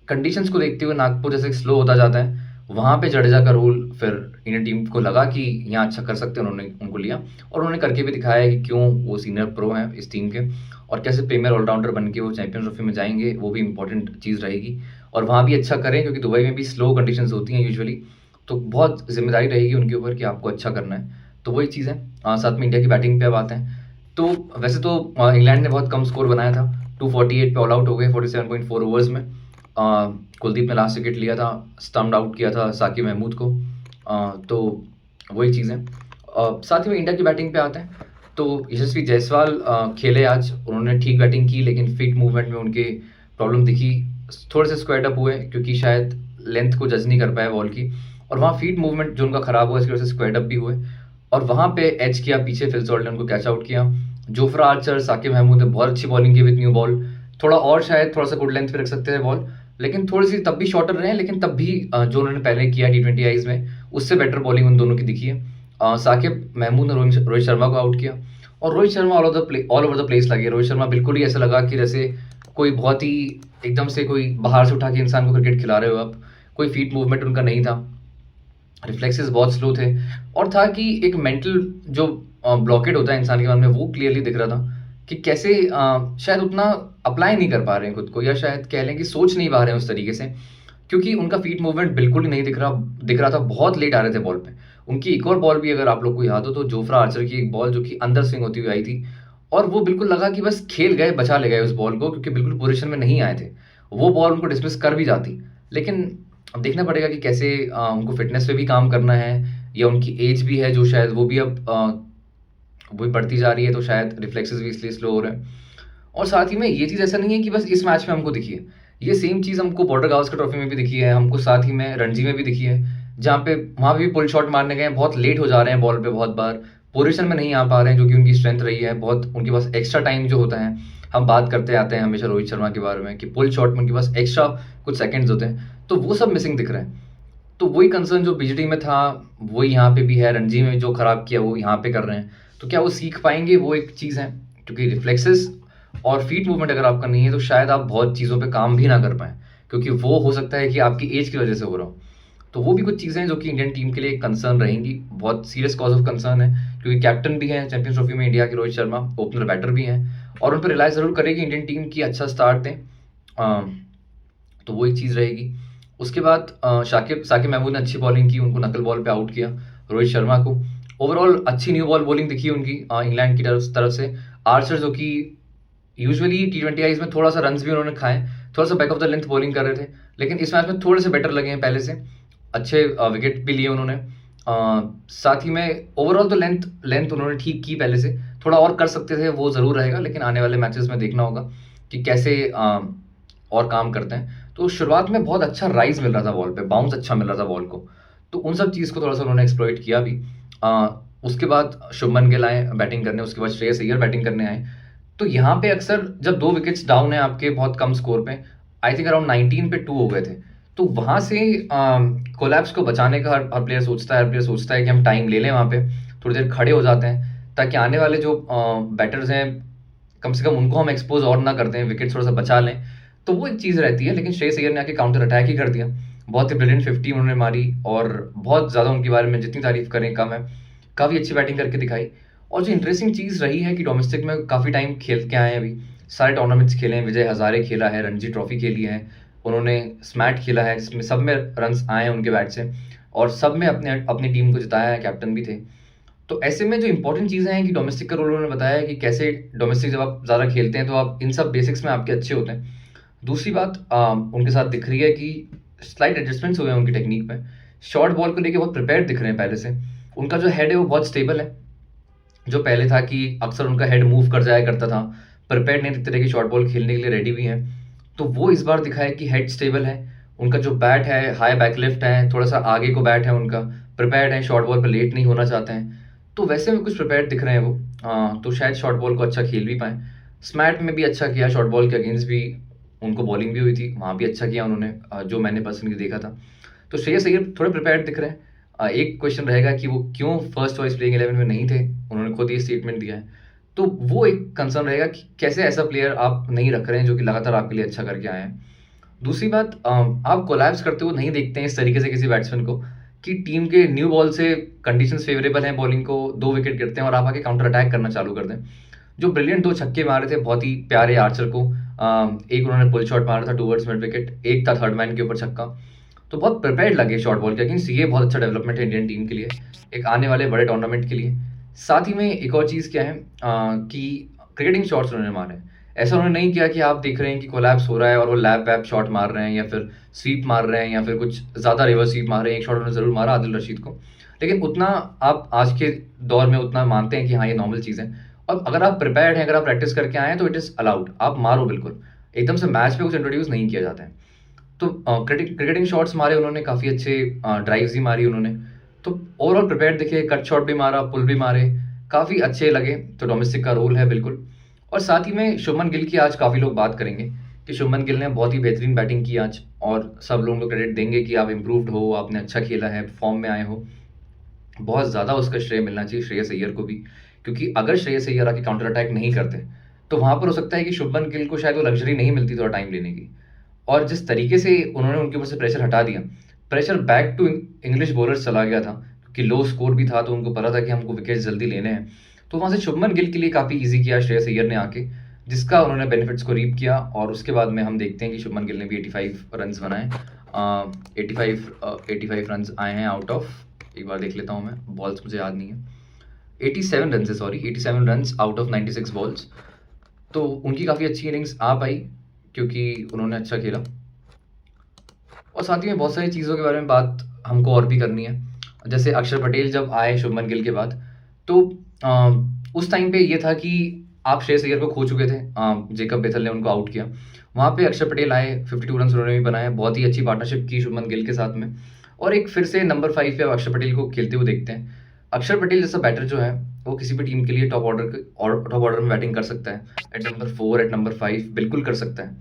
कंडीशंस को देखते हुए नागपुर जैसे स्लो होता जाता है, वहाँ पे जडेजा का रोल फिर इंडियन टीम को लगा कि यहाँ अच्छा कर सकते हैं, उन्होंने उनको लिया, और उन्होंने करके भी दिखाया है कि क्यों वो सीनियर प्रो हैं इस टीम के, और कैसे प्रीमियर ऑलराउंडर बन के वो चैंपियंस ट्रॉफी में जाएंगे, वो भी इंपॉर्टेंट चीज़ रहेगी। और वहाँ भी अच्छा करें, क्योंकि दुबई में भी स्लो कंडीशंस होती हैं यूजुअली, तो बहुत जिम्मेदारी रहेगी उनके ऊपर कि आपको अच्छा करना है। तो वही चीज़ है। साथ में इंडिया की बैटिंग पे अब आते हैं। तो वैसे तो इंग्लैंड ने बहुत कम स्कोर बनाया था, 248 पे ऑल आउट हो गए 47.4 ओवर्स में। कुलदीप ने लास्ट विकेट लिया था, स्टम्प्ड आउट किया था साकिब महमूद को। तो वही चीज़ है। साथ ही में इंडिया की बैटिंग पे आते हैं, तो यशस्वी जायसवाल खेले आज, उन्होंने ठीक बैटिंग की, लेकिन फीट मूवमेंट में उनके प्रॉब्लम दिखी, थोड़े से स्क्वाड अप हुए क्योंकि शायद लेंथ को जज नहीं कर पाए बॉल की, और वहाँ फीट मूवमेंट जो उनका ख़राब हुआ इसकी वजह से स्क्वाड अप भी हुए, और वहाँ पे एच किया पीछे, फिल सॉल्ट ने उनको कैच आउट किया। जोफ्रा आर्चर, साकिब महमूद ने बहुत अच्छी बॉलिंग की विद न्यू बॉल, थोड़ा और शायद थोड़ा सा गुड लेंथ पे रख सकते थे बॉल, लेकिन थोड़ी सी तब भी शॉर्टर रहे, लेकिन तब भी जो उन्होंने पहले किया T20 आईज में उससे बेटर बॉलिंग उन दोनों की दिखी है। साकिब महमूद ने रोहित शर्मा को आउट किया, और Rohit Sharma all over the place लगे। रोहित शर्मा बिल्कुल ही ऐसा लगा कि जैसे कोई बहुत ही एकदम से कोई बाहर से उठा के इंसान को क्रिकेट खिला रहे हो आप, कोई फीट मूवमेंट उनका नहीं था, रिफ्लेक्सेस बहुत स्लो थे, और था कि एक मेंटल जो ब्लॉकेट होता है इंसान के मन में, वो क्लियरली दिख रहा था कि कैसे शायद उतना अप्लाई नहीं कर पा रहे हैं खुद को, या शायद कह लें कि सोच नहीं पा रहे हैं उस तरीके से, क्योंकि उनका फीट मूवमेंट बिल्कुल ही नहीं दिख रहा था, बहुत लेट आ रहे थे बॉल पे। उनकी एक और बॉल भी अगर आप लोग को याद हो तो जोफ्रा आर्चर की एक बॉल जो कि अंदर स्विंग होती हुई आई थी, और वो बिल्कुल लगा कि बस खेल गए, बचा ले गए उस बॉल को, क्योंकि बिल्कुल पोजीशन में नहीं आए थे, वो बॉल उनको डिसमिस कर भी जाती। लेकिन अब देखना पड़ेगा कि कैसे उनको फिटनेस पे भी काम करना है, या उनकी एज भी है जो शायद वो भी अब वो भी बढ़ती जा रही है, तो शायद रिफ्लेक्सेस भी इसलिए स्लो हो रहे हैं। और साथ ही में ये चीज़ ऐसा नहीं है कि बस इस मैच में हमको दिखी है, ये सेम चीज़ हमको बॉर्डर गावस्कर ट्रॉफी में भी दिखी है, हमको साथ ही में रणजी में भी दिखी है, जहाँ पे वहाँ पे भी पुल शॉट मारने गए, बहुत लेट हो जा रहे हैं बॉल पे, बहुत बार पोजीशन में नहीं आ पा रहे हैं, जो कि उनकी स्ट्रेंथ रही है। बहुत उनके पास एक्स्ट्रा टाइम जो होता है, हम बात करते आते हैं हमेशा रोहित शर्मा के बारे में कि पुल शॉट में उनके पास एक्स्ट्रा कुछ सेकंड्स होते हैं, तो वो सब मिसिंग दिख रहे हैं। तो वही कंसर्न जो बीजीटी में था वही यहाँ पे भी है, रणजी में जो खराब किया वो यहाँ पे कर रहे हैं, तो क्या वो सीख पाएंगे, वो एक चीज़ है। क्योंकि रिफ्लेक्सेस और फीट मूवमेंट अगर आपका नहीं है तो शायद आप बहुत चीज़ों पे काम भी ना कर पाएँ, क्योंकि वो हो सकता है कि आपकी एज की वजह से हो रहा हो। तो वो भी कुछ चीज़ें हैं जो कि इंडियन टीम के लिए कंसर्न रहेंगी, बहुत सीरियस कॉज ऑफ कंसर्न है, क्योंकि कैप्टन भी हैं चैंपियंस ट्रॉफी में इंडिया के रोहित शर्मा, ओपनर बैटर भी हैं, और उन पर रिलाय ज़रूर करेगी इंडियन टीम की अच्छा स्टार्ट दें। तो वो एक चीज़ रहेगी। उसके बाद साकिब साकिब महमूद ने अच्छी बॉलिंग की, उनको नकल बॉल पे आउट किया रोहित शर्मा को। ओवरऑल अच्छी न्यू बॉल बॉलिंग दिखी उनकी इंग्लैंड की तरफ से। आर्चर जो कि यूजुअली T20 आईज में थोड़ा सा रन्स भी उन्होंने खाए, थोड़ा सा back of the length bowling कर रहे थे, लेकिन इस मैच में थोड़े से बेटर लगे हैं पहले से, अच्छे विकेट भी लिए उन्होंने। साथ ही में ओवरऑल तो लेंथ लेंथ उन्होंने ठीक की पहले से, थोड़ा और कर सकते थे, वो ज़रूर रहेगा, लेकिन आने वाले मैचेस में देखना होगा कि कैसे और काम करते हैं। तो शुरुआत में बहुत अच्छा राइज मिल रहा था बॉल पे, बाउंस अच्छा मिल रहा था बॉल को, तो उन सब चीज़ को थोड़ा सा उन्होंने एक्सप्लॉइट किया भी। उसके बाद शुभमन गिल आए बैटिंग करने, उसके बाद श्रेयस अय्यर बैटिंग करने आए। तो यहाँ पे अक्सर जब 2 विकेट्स डाउन है आपके बहुत कम स्कोर पे, आई थिंक अराउंड 19 पे 2 हो गए थे, तो वहाँ से कोलैप्स को बचाने का हर प्लेयर सोचता है कि हम टाइम ले लें वहाँ पे, थोड़ी देर खड़े हो जाते हैं, ताकि आने वाले जो बैटर्स हैं कम से कम उनको हम एक्सपोज और ना करते हैं, विकेट थोड़ा सा बचा लें, तो वो एक चीज़ रहती है। लेकिन श्रेयस अय्यर ने आके काउंटर अटैक ही कर दिया, बहुत ही ब्रिलियंट 50 उन्होंने मारी, और बहुत ज़्यादा उनके बारे में जितनी तारीफ करें कम है, काफ़ी अच्छी बैटिंग करके दिखाई। और जो इंटरेस्टिंग चीज़ रही है कि डोमेस्टिक में काफ़ी टाइम खेल के आए हैं, अभी सारे टूर्नामेंट्स खेले हैं, विजय हज़ारे खेला है, रणजी ट्रॉफी खेली है उन्होंने, स्मैट खेला है जिसमें सब में रन्स आए हैं उनके बैट से, और सब में अपनी टीम को जिताया है, कैप्टन भी थे। तो ऐसे में जो इंपॉर्टेंट चीज़ें हैं कि डोमेस्टिक का रोल उन्होंने बताया है कि कैसे डोमेस्टिक जब आप ज़्यादा खेलते हैं तो आप इन सब बेसिक्स में आपके अच्छे होते हैं। दूसरी बात उनके साथ दिख रही है कि स्लाइट एडजस्टमेंट्स हुए हैं उनकी टेक्निक में, शॉर्ट बॉल को लेके बहुत प्रिपेयर्ड दिख रहे हैं पहले से, उनका जो हेड है वो बहुत स्टेबल है। जो पहले था कि अक्सर उनका हेड मूव कर जाया करता था, प्रिपेयर्ड नहीं दिखते थे कि शॉर्ट बॉल खेलने के लिए रेडी भी हैं, तो वो इस बार दिखा है कि हेड स्टेबल है, उनका जो बैट है हाई बैकलिफ्ट है, थोड़ा सा आगे को बैट है उनका, प्रिपेयर्ड है, शॉर्ट बॉल पर लेट नहीं होना चाहते हैं, तो वैसे में कुछ प्रिपेयर्ड दिख रहे हैं वो। तो शायद शॉर्ट बॉल को अच्छा खेल भी पाएँ। स्मैट में भी अच्छा किया, शॉर्ट बॉल के अगेंस्ट भी उनको बॉलिंग भी हुई थी, वहाँ भी अच्छा किया उन्होंने, जो मैंने पर्सनली देखा था। तो श्रेयस अय्यर थोड़े प्रिपेयर्ड दिख रहे हैं। एक क्वेश्चन रहेगा कि वो क्यों फर्स्ट चॉइस प्लेइंग 11 में नहीं थे, उन्होंने खुद ये स्टेटमेंट दिया है, तो वो एक कंसर्न रहेगा कि कैसे ऐसा प्लेयर आप नहीं रख रहे हैं जो कि लगातार आपके लिए अच्छा करके आए हैं। दूसरी बात, आप कोलैप्स करते हुए नहीं देखते हैं इस तरीके से किसी बैट्समैन को कि टीम के न्यू बॉल से कंडीशंस फेवरेबल हैं, बॉलिंग को 2 विकेट गिरते हैं और आप आके काउंटर अटैक करना चालू कर दें। जो ब्रिलियंट 2 छक्के मारे थे बहुत ही प्यारे आर्चर को, एक उन्होंने पुल शॉट मारा था टूवर्ड्स मिड विकेट, एक था थर्ड मैन के ऊपर छक्का, तो बहुत प्रिपेयर्ड लगे शॉर्ट बॉल के अगेंस्ट, ये बहुत अच्छा डेवलपमेंट है इंडियन टीम के लिए, एक आने वाले बड़े टूर्नामेंट के लिए। साथ ही में एक और चीज़ क्या है कि क्रिकेटिंग शॉट्स उन्होंने मारे हैं। ऐसा उन्होंने नहीं किया कि आप देख रहे हैं कि कोलैप्स हो रहा है और वो लैप वैप शॉट मार रहे हैं या फिर स्वीप मार रहे हैं या फिर कुछ ज़्यादा रिवर्स स्वीप मार रहे हैं। एक शॉट उन्होंने ज़रूर मारा आदिल रशीद को, लेकिन उतना आप आज के दौर में उतना मानते हैं कि हाँ ये नॉर्मल चीज़ है, और अगर आप प्रिपेयर्ड हैं, अगर आप प्रैक्टिस करके आए हैं तो इट इज़ अलाउड, आप मारो बिल्कुल, एकदम से मैच में कुछ इंट्रोड्यूस नहीं किया जाता है। तो क्रिकेटिंग शॉट्स मारे उन्होंने, काफ़ी अच्छे ड्राइव्स भी मारी उन्होंने, तो ओवरऑल प्रिपेयर्ड दिखे, कट शॉट भी मारा, पुल भी मारे, काफ़ी अच्छे लगे, तो डोमेस्टिक का रोल है बिल्कुल। और साथ ही में शुभमन गिल की आज काफ़ी लोग बात करेंगे कि शुभमन गिल ने बहुत ही बेहतरीन बैटिंग की आज, और सब लोगों को क्रेडिट देंगे कि आप इम्प्रूव्ड हो, आपने अच्छा खेला है, फॉर्म में आए हो। बहुत ज़्यादा उसका श्रेय मिलना चाहिए श्रेयस अय्यर को भी, क्योंकि अगर श्रेयस अय्यर आके काउंटर अटैक नहीं करते तो वहाँ पर हो सकता है कि शुभमन गिल को शायद वो लग्जरी नहीं मिलती थोड़ा टाइम लेने की। और जिस तरीके से उन्होंने उनके ऊपर से प्रेशर हटा दिया, pressure back to English bowlers चला गया था, क्योंकि लो स्कोर भी था तो उनको पता था कि हमको विकेट जल्दी लेने हैं, तो वहाँ से शुभमन गिल के लिए काफ़ी ईजी किया श्रेयस अय्यर ने आके, जिसका उन्होंने बेनिफिट्स को रीप किया। और उसके बाद में हम देखते हैं कि शुभमन गिल ने भी 85 रन्स बनाए, 85 रन्स आए हैं आउट ऑफ, एक बार देख लेता हूँ मैं, बॉल्स मुझे याद नहीं है, 87 रन है, sorry 87 runs out of 96 balls. तो उनकी काफ़ी अच्छी इनिंग्स आ पाई क्योंकि उन्होंने अच्छा खेला। और साथ ही में बहुत सारी चीज़ों के बारे में बात हमको और भी करनी है, जैसे अक्षर पटेल जब आए शुभमन गिल के बाद, तो उस टाइम पे ये था कि आप श्रेयस अय्यर को खो चुके थे, जेकब बेथल ने उनको आउट किया, वहाँ पे अक्षर पटेल आए, 52 रन उन्होंने भी बनाए, बहुत ही अच्छी पार्टनरशिप की शुभमन गिल के साथ में, और एक फिर से नंबर 5 पे अक्षर पटेल को खेलते हुए देखते हैं। अक्षर पटेल जैसा बैटर जो है वो किसी भी टीम के लिए टॉप ऑर्डर में बैटिंग कर सकता है, एट नंबर 4 एट नंबर 5 बिल्कुल कर सकता है।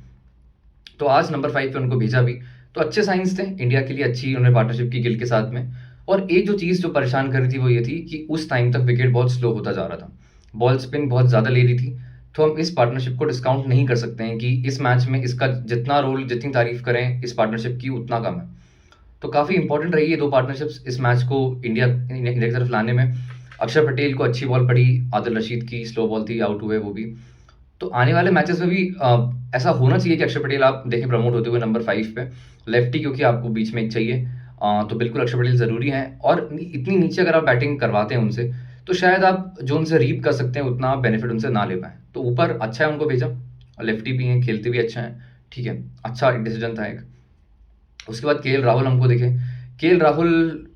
तो आज नंबर 5 पे उनको भेजा भी, तो अच्छे साइंस थे इंडिया के लिए, अच्छी उन्होंने पार्टनरशिप की गिल के साथ में। और एक जो चीज़ जो परेशान कर रही थी वो ये थी कि उस टाइम तक विकेट बहुत स्लो होता जा रहा था, बॉल स्पिन बहुत ज़्यादा ले रही थी, तो हम इस पार्टनरशिप को डिस्काउंट नहीं कर सकते हैं कि इस मैच में इसका जितना रोल, जितनी तारीफ करें इस पार्टनरशिप की, उतना कम है। तो काफ़ी इंपॉर्टेंट रही ये 2 पार्टनरशिप्स इस मैच को इंडिया की तरफ लाने में। अक्षर पटेल को अच्छी बॉल पड़ी, आदिल रशीद की स्लो बॉल थी, आउट हुए वो भी। तो आने वाले मैचेस में भी ऐसा होना चाहिए कि अक्षर पटेल आप देखें प्रमोट होते हुए नंबर 5 पे, लेफ्टी क्योंकि आपको बीच में एक चाहिए। तो बिल्कुल अक्षर पटेल ज़रूरी हैं, और इतनी नीचे अगर आप बैटिंग करवाते हैं उनसे, तो शायद आप जो उनसे रीप कर सकते हैं उतना बेनिफिट उनसे ना ले पाएँ। तो ऊपर अच्छा है उनको भेजा, लेफ्टी भी हैं, खेलते भी अच्छा हैं, ठीक है, अच्छा डिसीजन था एक। उसके बाद केएल राहुल हमको दिखे। केएल राहुल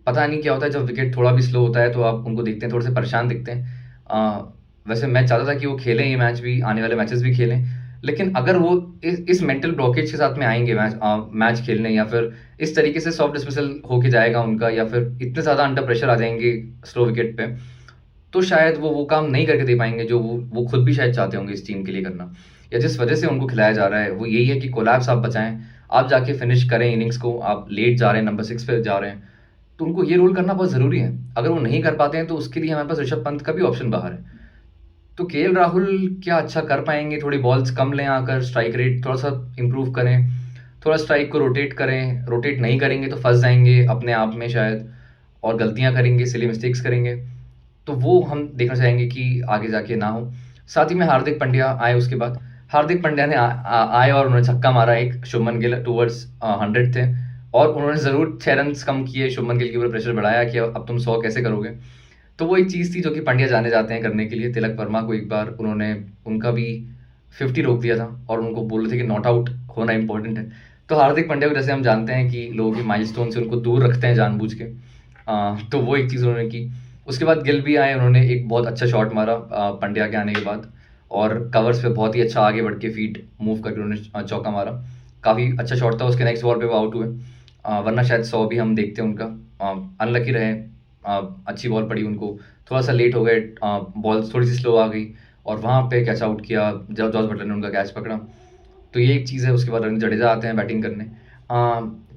पता नहीं क्या होता है, जब विकेट थोड़ा भी स्लो होता है तो आप उनको देखते हैं थोड़े से परेशान दिखते हैं। वैसे मैं चाहता था कि वो खेलें ये मैच भी, आने वाले मैचेस भी खेलें, लेकिन अगर वो इस मेंटल ब्लॉकेज के साथ में आएंगे मैच खेलने, या फिर इस तरीके से सॉफ्ट डिसमिसल होके जाएगा उनका, या फिर इतने ज़्यादा अंडर प्रेशर आ जाएंगे स्लो विकेट पे, तो शायद वो काम नहीं करके दे पाएंगे जो वो खुद भी शायद चाहते होंगे इस टीम के लिए करना, या जिस वजह से उनको खिलाया जा रहा है वो यही है कि कोलैप्स आप बचाएं, आप जाके फिनिश करें इनिंग्स को। आप लेट जा रहे हैं, नंबर 6 पे जा रहे हैं, तो उनको ये रोल करना बहुत ज़रूरी है। अगर वो नहीं कर पाते हैं तो उसके लिए हमारे पास ऋषभ पंत का भी ऑप्शन बाहर है। तो केएल राहुल क्या अच्छा कर पाएंगे? थोड़ी बॉल्स कम लें आकर, स्ट्राइक रेट थोड़ा सा इंप्रूव करें, थोड़ा स्ट्राइक को रोटेट करें। रोटेट नहीं करेंगे तो फंस जाएंगे अपने आप में शायद, और गलतियां करेंगे, सिली मिस्टेक्स करेंगे। तो वो हम देखना चाहेंगे कि आगे जाके ना हो। साथ ही में हार्दिक पांड्या आए, उसके बाद हार्दिक पांड्या ने आए और उन्होंने छक्का मारा एक। शुभमन गिल टूवर्ड्स 100 थे, और उन्होंने ज़रूर 6 रन कम किए, शुभमन गिल के ऊपर प्रेशर बढ़ाया कि अब तुम 100 कैसे करोगे। तो वो एक चीज़ थी जो कि पांड्या जाने जाते हैं करने के लिए। तिलक वर्मा को एक बार उन्होंने, उनका भी 50 रोक दिया था, और उनको बोल रहे थे कि नॉट आउट होना इंपॉर्टेंट है। तो हार्दिक पांड्या को जैसे हम जानते हैं कि लोगों के माइलस्टोन से उनको दूर रखते हैं जानबूझ के, तो वो एक चीज़ उन्होंने की। उसके बाद गिल भी आए, उन्होंने एक बहुत अच्छा शॉट मारा पांड्या के आने के बाद, और कवर्स पे बहुत ही अच्छा आगे बढ़ के फीट मूव करके उन्होंने चौका मारा। काफ़ी अच्छा शॉट था। उसके नेक्स्ट बॉल पे वो आउट हुए, वरना शायद 100 भी हम देखते उनका। अनलकी रहे, अच्छी बॉल पड़ी उनको, थोड़ा सा लेट हो गए, बॉल थोड़ी सी स्लो आ गई, और वहाँ पे कैच आउट किया, जॉस बटलर ने उनका कैच पकड़ा। तो ये एक चीज़ है। उसके बाद रविंद्र जडेजा आते हैं बैटिंग करने।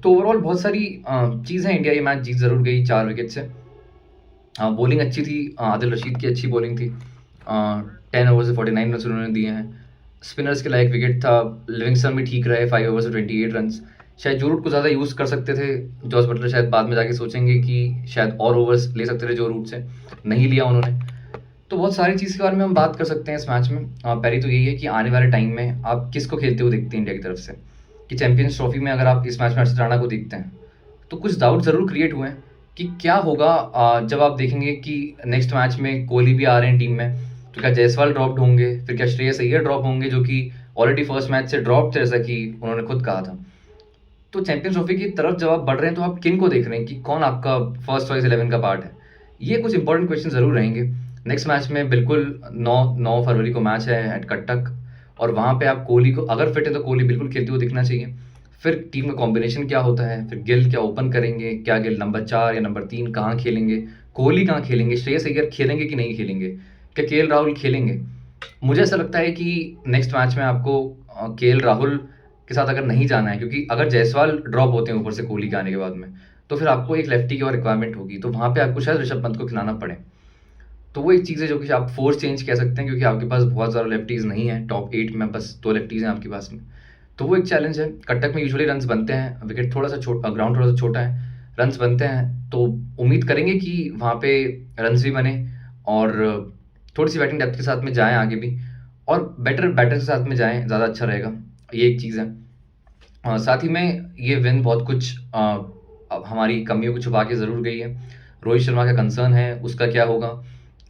तो ओवरऑल बहुत सारी चीज़ है, इंडिया ये मैच जीत ज़रूर गई 4 विकेट से। बॉलिंग अच्छी थी, आदिल रशीद की अच्छी बॉलिंग थी। 10 ओवर से 49 रन उन्होंने दिए हैं। स्पिनर्स के लायक विकेट था। लिविंगस्टन भी ठीक रहे, 5 ओवर से 28 रन। शायद जो रूट को ज़्यादा यूज़ कर सकते थे जॉस बटलर, शायद बाद में जाके सोचेंगे कि शायद और ओवर्स ले सकते थे जो रूट से, नहीं लिया उन्होंने। तो बहुत सारी चीज़ के बारे में हम बात कर सकते हैं इस मैच में। पहली तो यही है कि आने वाले टाइम में आप किसको खेलते हुए देखते हैं इंडिया की तरफ से, कि चैंपियंस ट्रॉफी में अगर आप इस मैच में हर्षित राणा को देखते हैं, तो कुछ डाउट ज़रूर क्रिएट हुए हैं कि क्या होगा जब आप देखेंगे कि नेक्स्ट मैच में कोहली भी आ रहे हैं टीम में, तो क्या जायसवाल ड्रॉप्ड होंगे, फिर क्या श्रेयस अय्यर ड्रॉप होंगे जो कि ऑलरेडी फर्स्ट मैच से ड्रॉप थे, जैसा कि उन्होंने खुद कहा था। तो चैंपियंस ट्रॉफी की तरफ जब आप बढ़ रहे हैं तो आप किन को देख रहे हैं कि कौन आपका फर्स्ट चॉइस 11 का पार्ट है? ये कुछ इंपॉर्टेंट क्वेश्चन ज़रूर रहेंगे। नेक्स्ट मैच में बिल्कुल 9 फरवरी को मैच है एट कटक, और वहाँ पे आप कोहली को, अगर फिट है तो कोहली बिल्कुल खेलते हुए दिखना चाहिए। फिर टीम का कॉम्बिनेशन क्या होता है, फिर गिल क्या ओपन करेंगे, क्या गिल नंबर 4 या नंबर 3 कहाँ खेलेंगे, कोहली कहाँ खेलेंगे, श्रेयस अय्यर खेलेंगे कि नहीं खेलेंगे, क्या केएल राहुल खेलेंगे? मुझे ऐसा लगता है कि नेक्स्ट मैच में आपको केएल राहुल के साथ अगर नहीं जाना है, क्योंकि अगर जायसवाल ड्रॉप होते हैं ऊपर से कोहली के आने के बाद में, तो फिर आपको एक लेफ्टी की और रिक्वायरमेंट होगी, तो वहाँ पे आपको शायद ऋषभ पंत को खिलाना पड़े। तो वो एक चीज़ है जो कि आप फोर्स चेंज कह सकते हैं, क्योंकि आपके पास बहुत ज़्यादा लेफ्टीज़ नहीं है। टॉप 8 में बस 2 लेफ्टीज़ हैं आपके पास में, तो वो एक चैलेंज है। कटक में यूजुअली रन्स बनते हैं, विकेट थोड़ा सा छोटा, ग्राउंड थोड़ा सा छोटा है, रन्स बनते हैं, तो उम्मीद करेंगे कि वहाँ पे रन्स भी बने, और थोड़ी सी बैटिंग डेप्थ के साथ में जाएँ आगे भी, और बेटर बैटर के साथ में जाएँ, ज़्यादा अच्छा रहेगा। ये एक चीज़ है। साथ ही में ये विन बहुत कुछ अब हमारी कमियों को छुपा के ज़रूर गई है। रोहित शर्मा का कंसर्न है, उसका क्या होगा?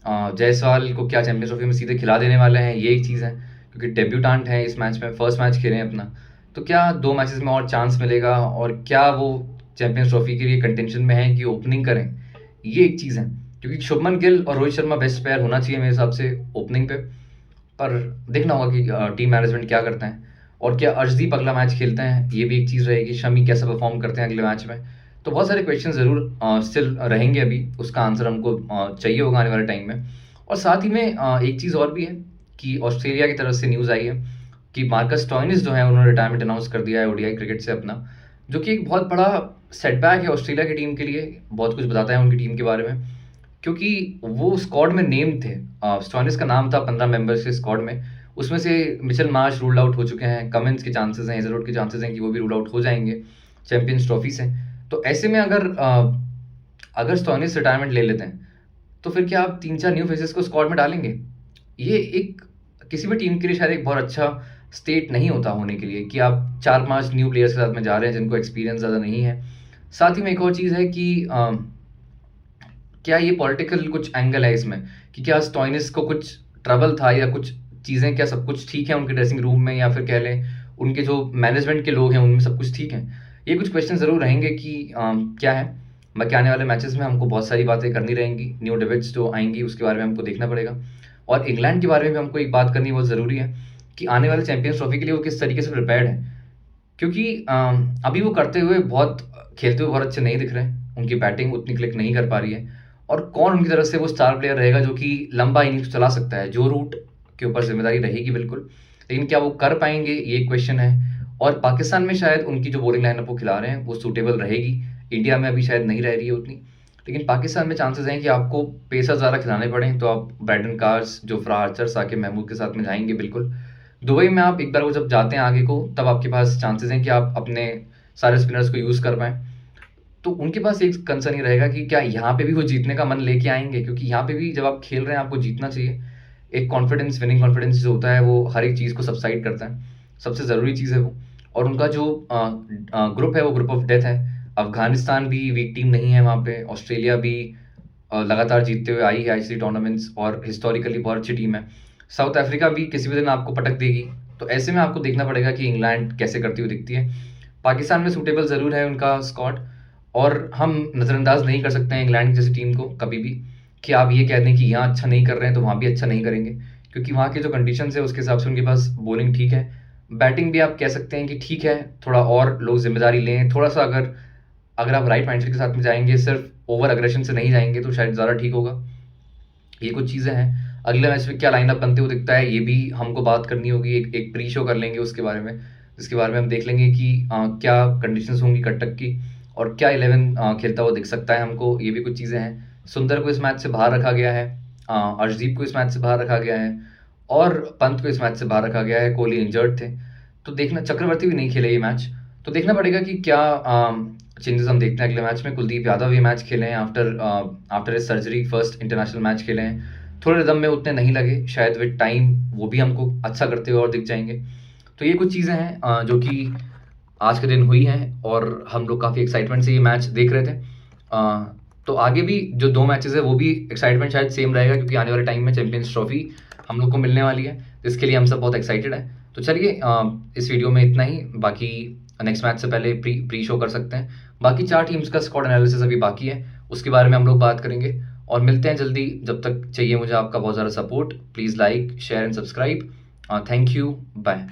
जायसवाल को क्या चैंपियंस ट्रॉफी में सीधे खिला देने वाले हैं, ये एक चीज़ है, क्योंकि डेब्यूटेंट हैं इस मैच में, फर्स्ट मैच खेले हैं अपना। तो क्या 2 मैचेस में और चांस मिलेगा, और क्या वो चैंपियंस ट्रॉफी के लिए कंटेंशन में है कि ओपनिंग करें? ये एक चीज़ है, क्योंकि शुभमन गिल और रोहित शर्मा बेस्ट प्लेयर होना चाहिए मेरे हिसाब से ओपनिंग पे। पर देखना होगा कि टीम मैनेजमेंट क्या करता है, और क्या अर्शदीप अगला मैच खेलते हैं, ये भी एक चीज़ रहेगी। शमी कैसा परफॉर्म करते हैं अगले मैच में। तो बहुत सारे क्वेश्चन ज़रूर स्टिल रहेंगे अभी, उसका आंसर हमको चाहिए होगा आने वाले टाइम में। और साथ ही में एक चीज़ और भी है कि ऑस्ट्रेलिया की तरफ से न्यूज़ आई है कि मार्कस स्टोइनिस जो है उन्होंने रिटायरमेंट अनाउंस कर दिया है ओडीआई क्रिकेट से अपना, जो कि एक बहुत बड़ा सेटबैक है ऑस्ट्रेलिया की टीम के लिए। बहुत कुछ बताता है उनकी टीम के बारे में, क्योंकि वो स्क्वाड में नेम थे। स्टोइनिस का नाम था 15 मेंबर्स के स्क्वाड में, उसमें से मिचेल मार्श रूल्ड आउट हो चुके हैं, कमिंस के चांसेस हैं, हेजलवुड के चांसेस हैं कि वो भी रूल आउट हो जाएंगे चैंपियंस ट्रॉफी से। तो ऐसे में अगर स्टोइनिस रिटायरमेंट ले लेते हैं तो फिर क्या आप 3-4 न्यू फेसेस को स्क्वाड में डालेंगे? ये एक किसी भी टीम के लिए शायद एक बहुत अच्छा स्टेट नहीं होता होने के लिए कि आप 4-5 न्यू प्लेयर्स के साथ में जा रहे हैं जिनको एक्सपीरियंस ज़्यादा नहीं है। साथ ही में एक और चीज़ है कि क्या ये पॉलिटिकल कुछ एंगल है इसमें कि क्या स्टोइनिस को कुछ ट्रबल था या कुछ चीज़ें, क्या सब कुछ ठीक है उनके ड्रेसिंग रूम में, या फिर कह लें उनके जो मैनेजमेंट के लोग हैं उनमें सब कुछ ठीक है? ये कुछ क्वेश्चन ज़रूर रहेंगे कि क्या है। बाकी आने वाले मैचेस में हमको बहुत सारी बातें करनी रहेंगी, न्यू डेविड्स जो आएंगी उसके बारे में हमको देखना पड़ेगा, और इंग्लैंड के बारे में भी हमको एक बात करनी बहुत ज़रूरी है कि आने वाले चैंपियंस ट्रॉफी के लिए वो किस तरीके से प्रिपेयर्ड है। क्योंकि अभी वो करते हुए खेलते हुए बहुत अच्छे नहीं दिख रहे हैं, उनकी बैटिंग उतनी क्लिक नहीं कर पा रही है, और कौन उनकी तरफ से वो स्टार प्लेयर रहेगा जो कि लंबा इनिंग्स चला सकता है। जो रूट के ऊपर जिम्मेदारी रहेगी बिल्कुल, लेकिन क्या वो कर पाएंगे ये क्वेश्चन है। और पाकिस्तान में शायद उनकी जो बॉलिंग लाइनअप वो खिला रहे हैं वो सूटेबल रहेगी, इंडिया में अभी शायद नहीं रह रही है उतनी, लेकिन पाकिस्तान में चांसेस हैं कि आपको पेसर ज़्यादा खिलाने पड़ें, तो आप Brydon Carse, Jofra Archer, Saqib Mahmood के साथ में जाएंगे बिल्कुल। दुबई में आप एक बार वो जब जाते हैं आगे को, तब आपके पास चांसेस हैं कि आप अपने सारे स्पिनर्स को यूज़ कर पाएँ। तो उनके पास एक कंसर्न ये रहेगा कि क्या यहाँ पे भी वो जीतने का मन लेके आएंगे, क्योंकि यहाँ पे भी जब आप खेल रहे हैं आपको जीतना चाहिए। एक कॉन्फिडेंस, विनिंग कॉन्फिडेंस जो होता है वो हर एक चीज़ को सबसाइड करता है, सबसे ज़रूरी चीज़ है वो। और उनका जो ग्रुप है वो ग्रुप ऑफ डेथ है। अफगानिस्तान भी वीक टीम नहीं है वहाँ पे, ऑस्ट्रेलिया भी लगातार जीतते हुए आई है आईसीसी टूर्नामेंट्स और हिस्टोरिकली बहुत अच्छी टीम है। साउथ अफ्रीका भी किसी भी दिन आपको पटक देगी। तो ऐसे में आपको देखना पड़ेगा कि इंग्लैंड कैसे करती हुई दिखती है। पाकिस्तान में सूटेबल ज़रूर है उनका स्क्वाड, और हम नज़रअंदाज नहीं कर सकते हैं इंग्लैंड जैसी टीम को कभी भी कि आप ये कह दें कि यहाँ अच्छा नहीं कर रहे हैं तो वहाँ भी अच्छा नहीं करेंगे, क्योंकि वहाँ के जो कंडीशंस है उसके हिसाब से उनके पास बॉलिंग ठीक है, बैटिंग भी आप कह सकते हैं कि ठीक है, थोड़ा और लोग जिम्मेदारी लें थोड़ा सा। अगर आप राइट माइंडसेट के साथ में जाएंगे, सिर्फ ओवर अग्रेशन से नहीं जाएंगे, तो शायद ज़्यादा ठीक होगा। ये कुछ चीज़ें हैं। अगले मैच में क्या लाइनअप बनते हुए दिखता है ये भी हमको बात करनी होगी, एक प्री शो कर लेंगे उसके बारे में, जिसके बारे में हम देख लेंगे कि क्या कंडीशंस होंगी कटक की, और क्या 11 खेलता हुआ दिख सकता है हमको। ये भी कुछ चीज़ें हैं। सुंदर को इस मैच से बाहर रखा गया है, अर्शदीप को इस मैच से बाहर रखा गया है, और पंत को इस मैच से बाहर रखा गया है। कोहली इंजर्ड थे, तो देखना, चक्रवर्ती भी नहीं खेले ये मैच, तो देखना पड़ेगा कि क्या चेंजेस हम देखते हैं अगले मैच में। कुलदीप यादव ये मैच खेले हैं आफ्टर इस सर्जरी, फर्स्ट इंटरनेशनल मैच खेले हैं, थोड़े रिदम में उतने नहीं लगे, शायद विद टाइम वो भी हमको अच्छा करते हुए और दिख जाएंगे। तो ये कुछ चीज़ें हैं जो कि आज के दिन हुई हैं, और हम लोग काफ़ी एक्साइटमेंट से ये मैच देख रहे थे। तो आगे भी जो 2 मैचेस है वो भी एक्साइटमेंट शायद सेम रहेगा, क्योंकि आने वाले टाइम में चैंपियंस ट्रॉफी हम लोग को मिलने वाली है, जिसके लिए हम सब बहुत एक्साइटेड हैं। तो चलिए इस वीडियो में इतना ही, बाकी नेक्स्ट मैच से पहले प्री शो कर सकते हैं। बाकी 4 टीम्स का स्क्वाड एनालिसिस अभी बाकी है, उसके बारे में हम लोग बात करेंगे, और मिलते हैं जल्दी। जब तक चाहिए मुझे आपका बहुत ज़्यादा support, please like, share and subscribe. Thank you, bye.